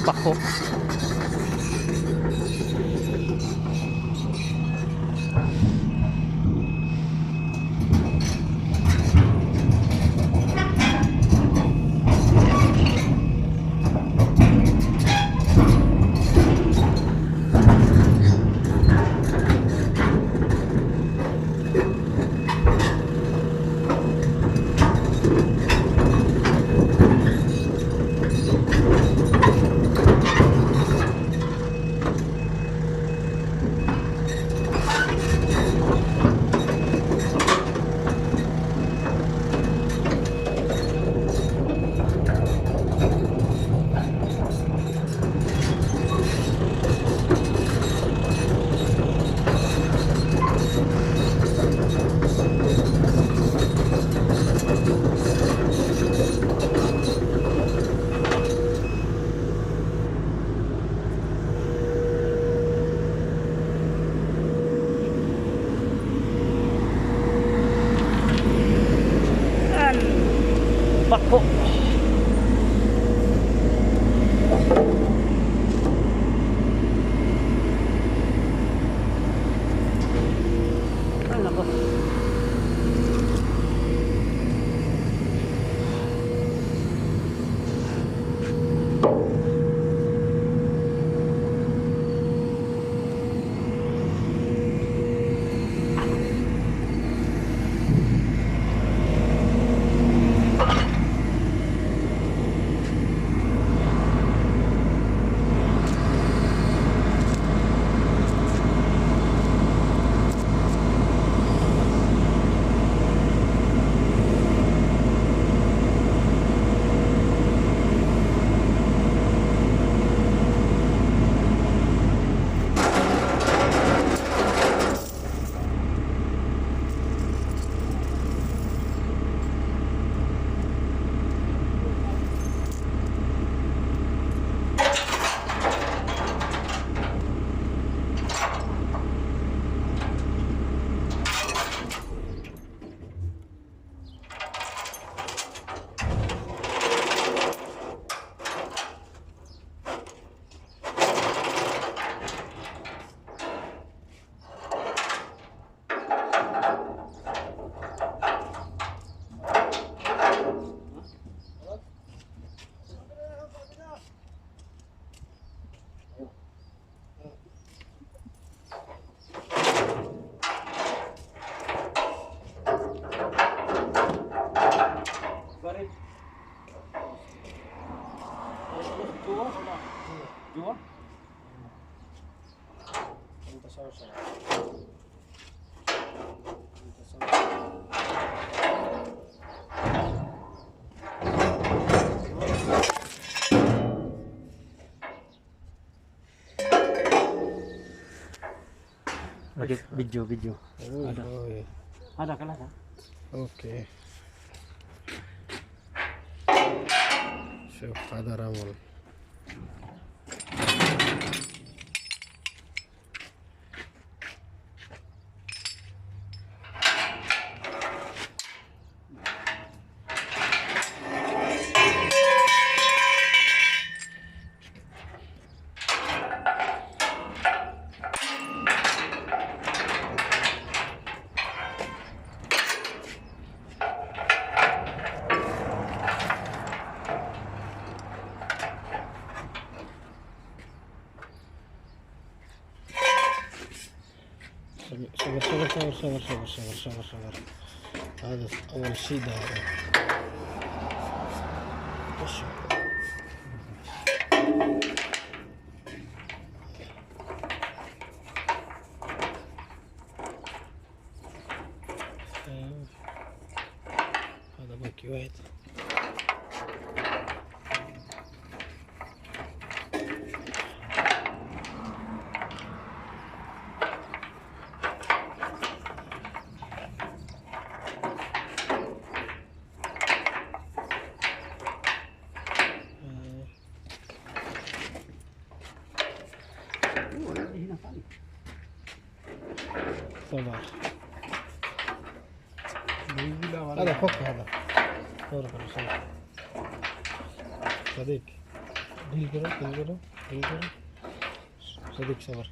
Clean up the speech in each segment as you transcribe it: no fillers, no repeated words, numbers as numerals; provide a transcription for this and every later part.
backhoe. Backhoe. Ay nako. Lagi video. Ada kalah kan? اوكي شوف هذا رمل صبر هذا أول شيء ده هذا باكي واحد صباح هذا فك هذا صديق ढील करो ढील करो ढील करो सदिक सबर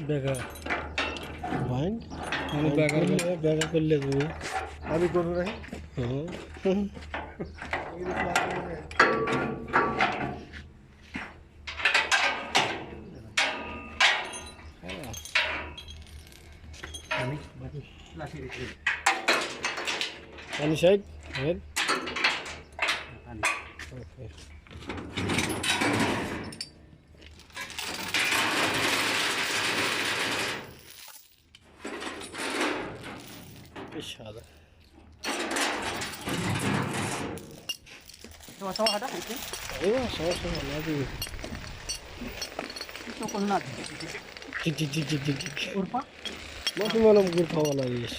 বেগা ভাই আমি বেগা করলে তুমি আমি করবো না Any side? Head? Okay. ايش هذا؟ سوا هذا ممكن ايوه سوا لازم شو قلنا جيك غرفة ما في ولا غرفة ولا ايش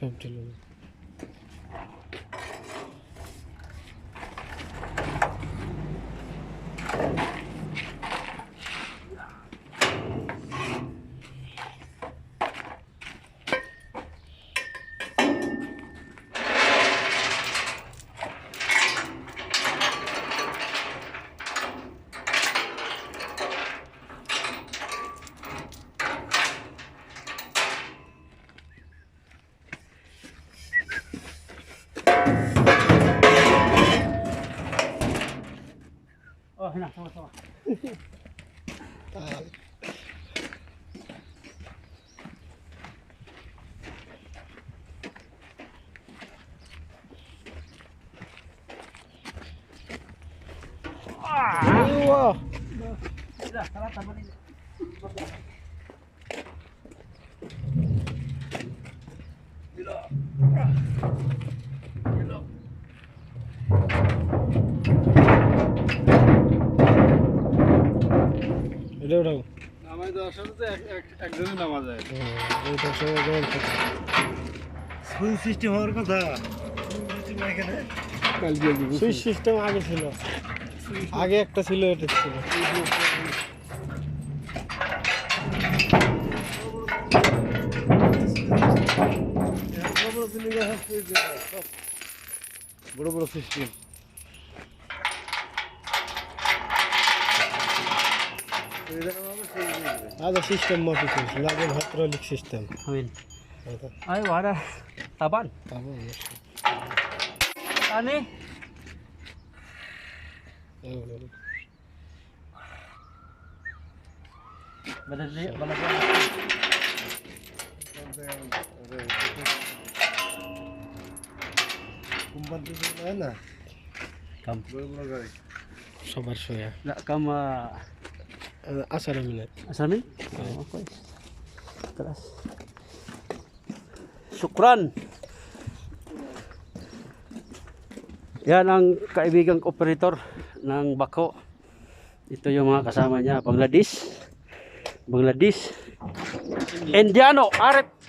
كم تلو هنا سوا تعال ايوه لا ثلاثة بدي এটা উঠাও নামাজ দেওয়ার সাথে তো একজনের নামাজ যায় ওইটা সবাই জল থাকে সুইচ সিস্টেম হওয়ার কথা সিস্টেম এখানে সুইচ সিস্টেম আগে ছিল আগে একটা ছিল এটা ছিল বড় বড় সিস্টেম هذا سيستم ما في شيء لازم هيدروليك سيستم وين هذا ايوه هذا طبعا طبعا ثاني ايوه بدل كم بدل هنا كم সবার সোয়া لا كم 10 minute 10 مين؟ كويس. خلاص. Shukran. Yan ang kaibigang operator ng backhoe. Ito yung mga kasama niya, Bangladesh. Indiano, Arif.